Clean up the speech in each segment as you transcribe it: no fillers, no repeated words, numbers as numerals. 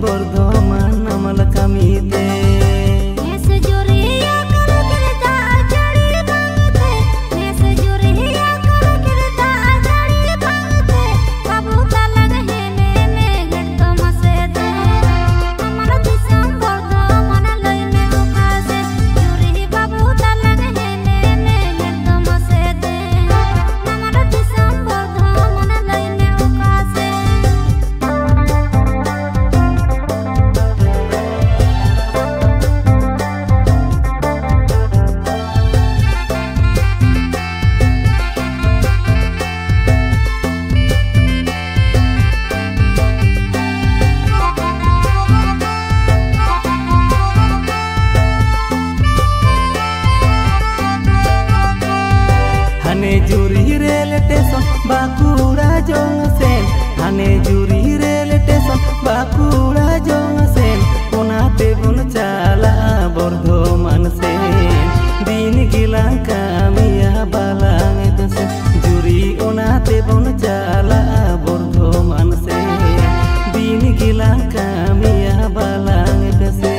Bordoman namal kamite Juri rel teson Bakura Jongsen Hane juri rel teson Bakura Jongsen Punate bun chala Bordoman sen Din gilang kami ya balang itu sen Juri onate bun chala Bordoman sen Din gilang kami ya balang itu sen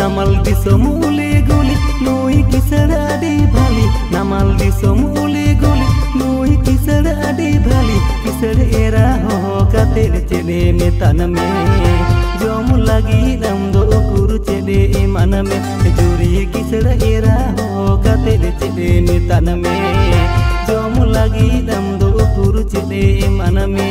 Namal disom uli guli nui kisada di bali Namal disom uli guli nui kisada di bali Kisada era ho kate cede metan me Jom lagi dam do guru cede iman me Juri kisada era ho kate cede metan me Jom lagi dam do guru cede iman me